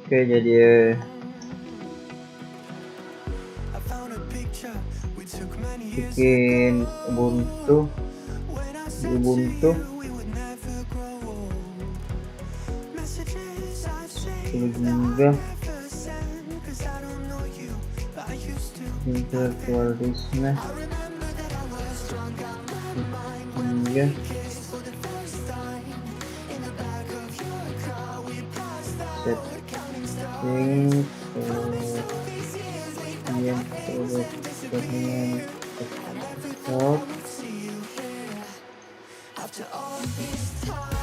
Oke, jadi bikin Ubuntu di Ubuntu juga virtualisme juga setting yang dengan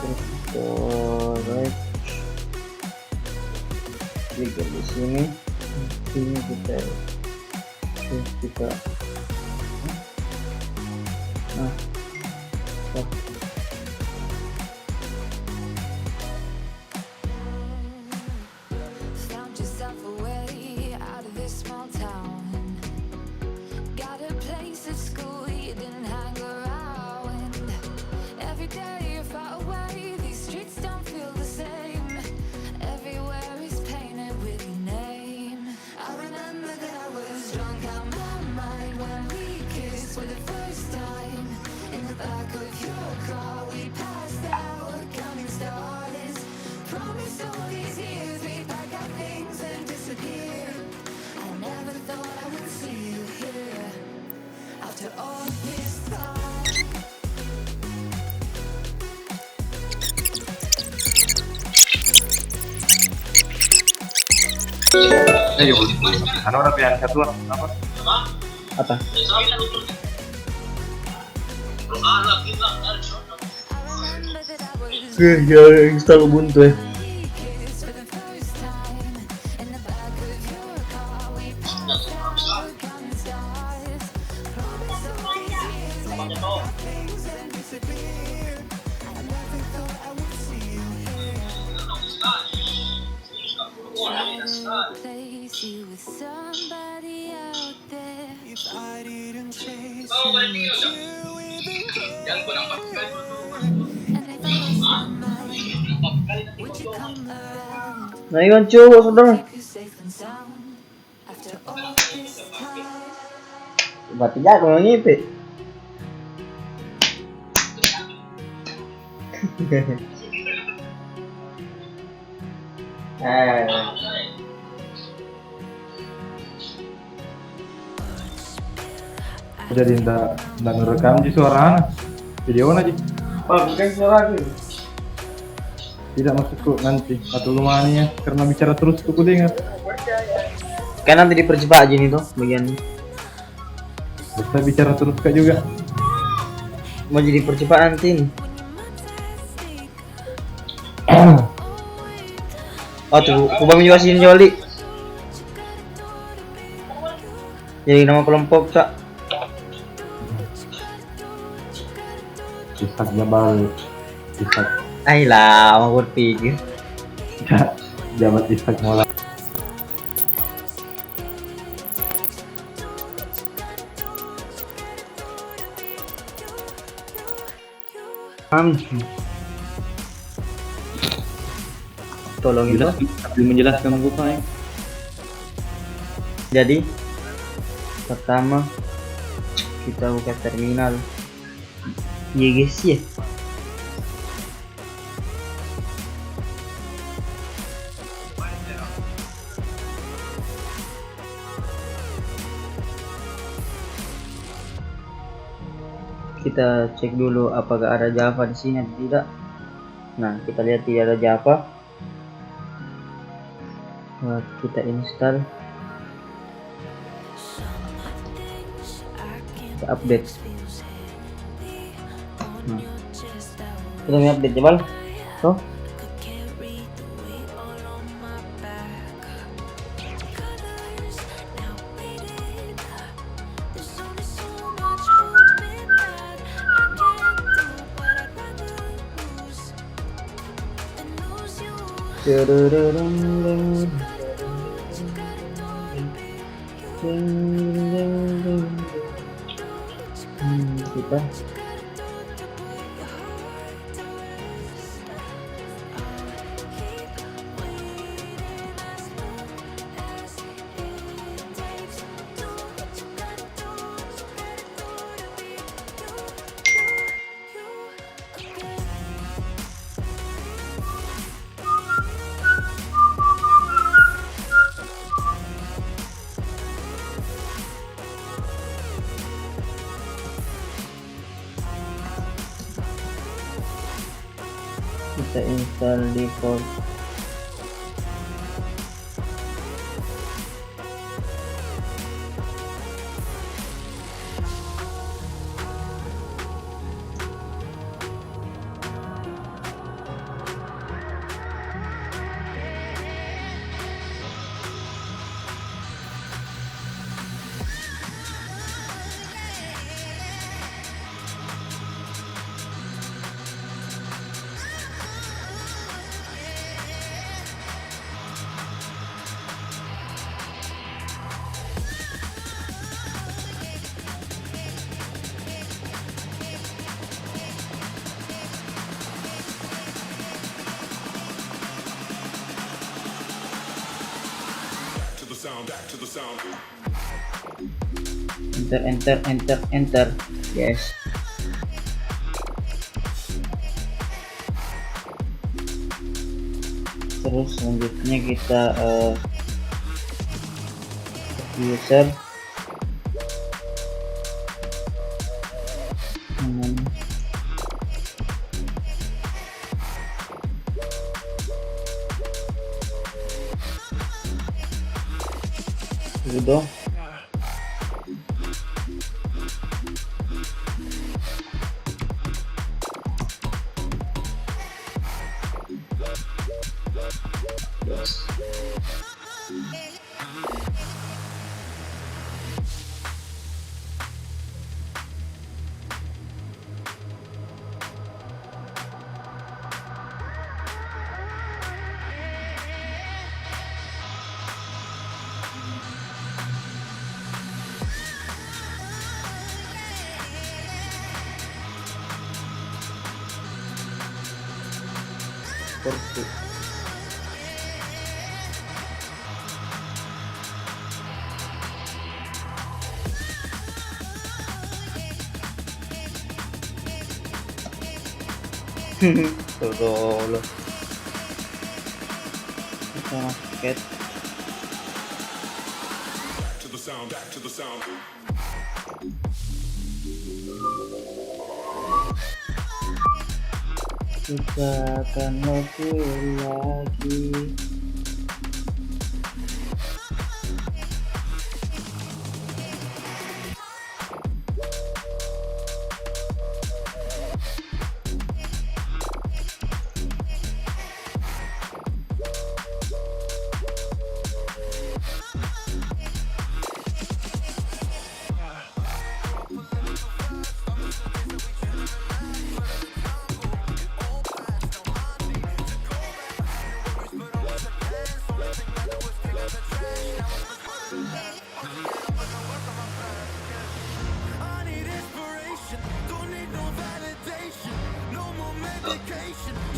storage klik di sini. Ini kita stop. Ano na pian satu apa? Apa? Ya install Ubuntu ya. Nah, ikan coba saudara. Coba tidak kalau ngipik. Jadi ndak ngerekam di suara video aja. Bukan suara aku. Tidak masukku nanti atau lumayan ya karena bicara terus tuh dengar. Kan nanti dipercepat aja nih tuh bagian. Bisa bicara terus kak juga. Mau jadi percepatan nanti nih. Oh tuh, ubah menjelasin Joli. Jadi nama kelompok kak. Ishak Jabalnur. Ishak. Ayolah, mau berpikir. Jabat Ishak Maulana. Tolong itu Sambil menjelaskan Anggota ya. Jadi pertama kita buka terminal. Iya guys ya. Kita cek dulu apakah ada Java di sini atau tidak. Nah, kita lihat tidak ada Java. Kita install. Kita update. Kita mau update Jabal. Tuh. Kita install default. Enter. Yes. Terus selanjutnya kita user sudo Untuk. Tolol. Kita masuk back to the sound. Kita akan login lagi.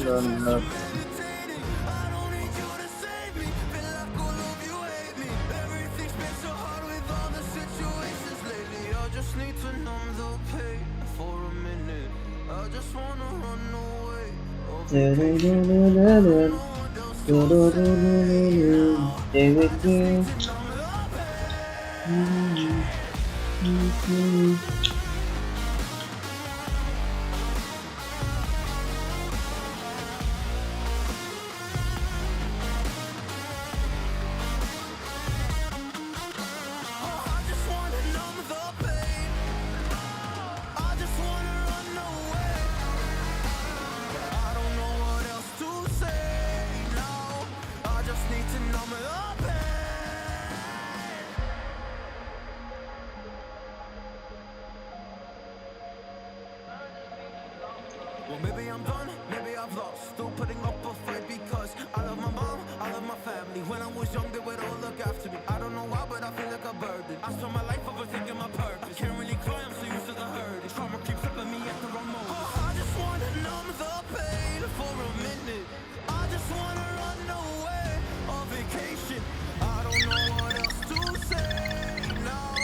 Jabalnur. Well, maybe I'm done, maybe I've lost. Still putting up a fight because I love my mom, I love my family. When I was young, they would all look after me. I don't know why, but I feel like a burden. I spent my life overthinking my purpose. I can't really cry, I'm so used to the hurt. Trauma keeps up at me at the wrong moment. Oh, I just wanna numb the pain for a minute. I just wanna run away on vacation. I don't know what else to say now.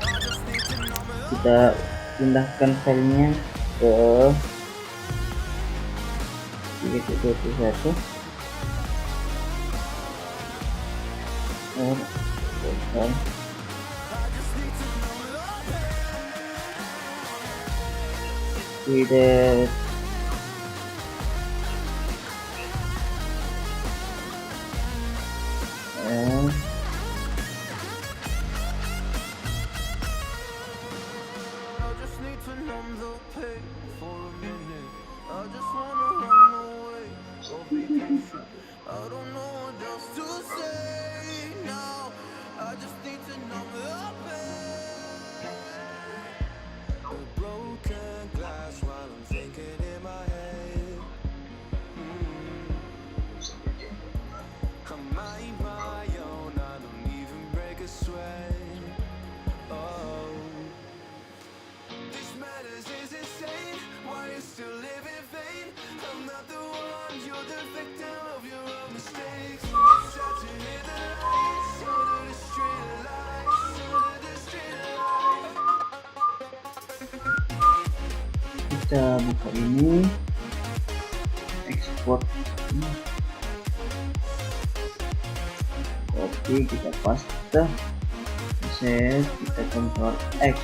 I just need to numb it up. Kita pindahkan filenya ke 321. Tidak kita buka ini, export, copy, kita paste, set, kita Ctrl X,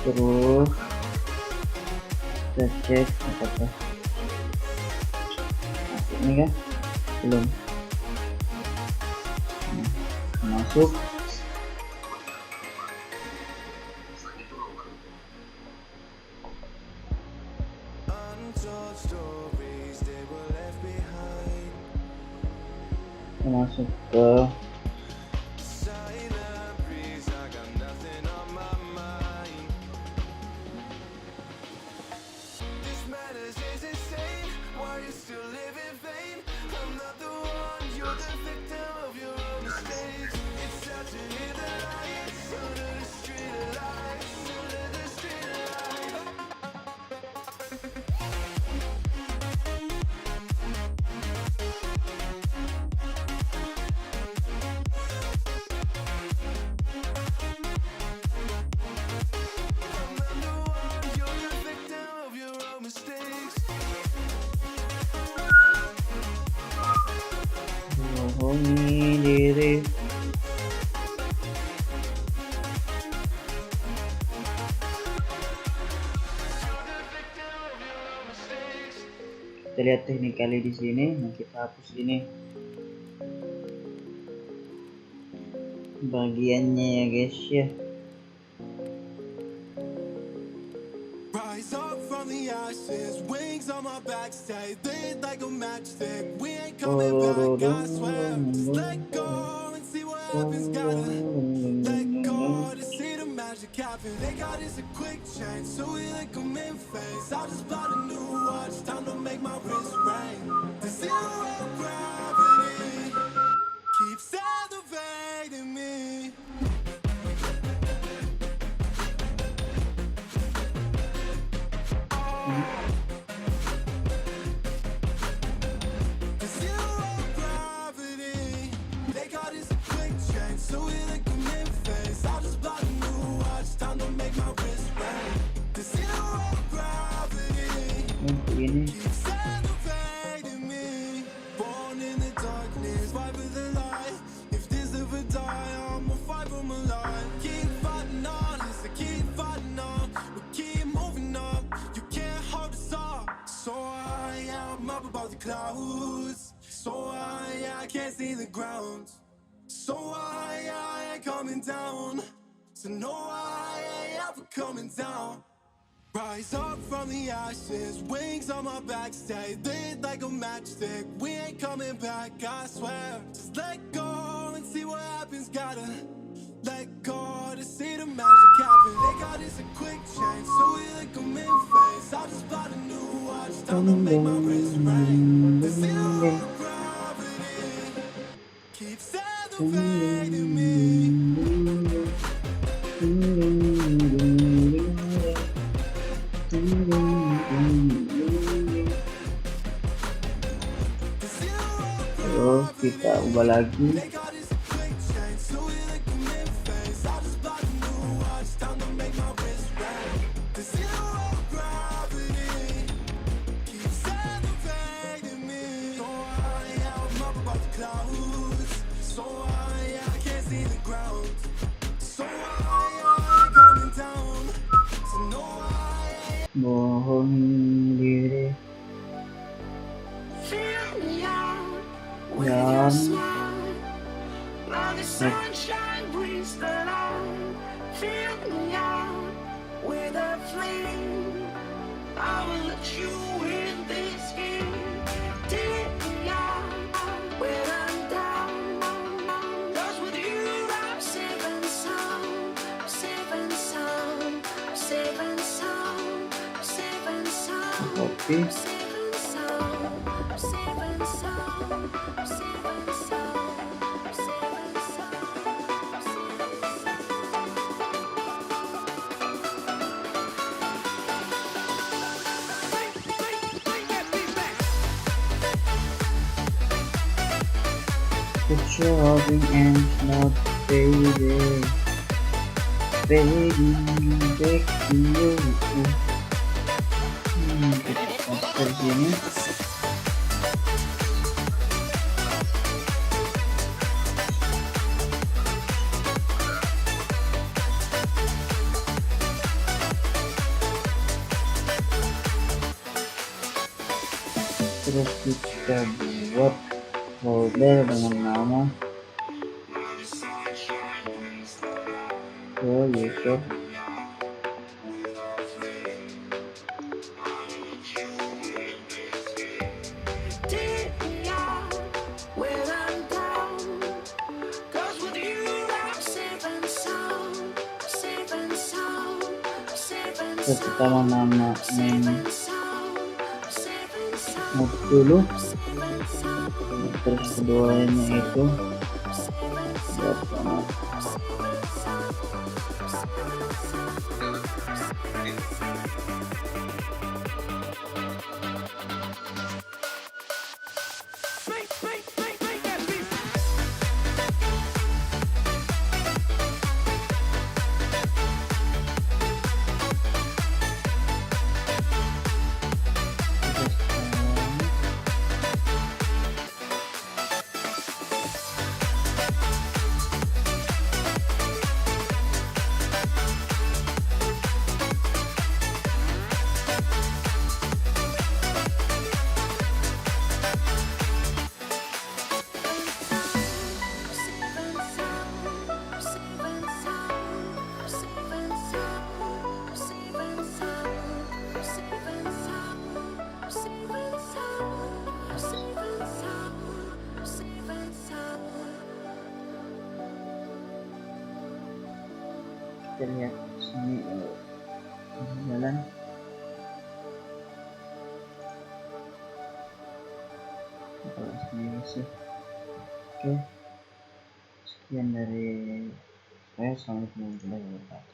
terus kita cek apakah masuk ini kan, belum masuk. Masuk ke bohongi diri. Kita lihat teknik kali di sini. Nah, kita hapus ini bagiannya ya guys ya. Rise up from the ashes, wings on my back, stay lit like a matchstick. We ain't coming back, I swear. Just let go and see what happens. Gotta let go to see the magic happen. They got us a quick change, so we like them in phase. I just bought a new watch, time to make my wrist ring. The zero gravity keeps elevating me. Ini clouds, so I can't see the ground. So I ain't coming down. So no, I ain't ever coming down. Rise up from the ashes, wings on my back, stay lit like a matchstick. We ain't coming back, I swear. Just let go and see what happens. Gotta let go to see the magic happen. They got us a quick change, so we like them in phase. I just bought a new watch, time to make my wrist ring. The zero gravity keeps elevating me. terus kita ubah lagi. Bohongi diri copy. Put your loving hands not baby. fading back to you. Kita paste di sini. Terus kita buat folder dengan nama user. Terus kita mau nama mode dulu. Terus keduanya itu Jabalnur. Kita lihat sini jalan. Kalau sini sih. Oke, sekian dari saya. Assalamualaikum warahmatullahi wabarakatuh.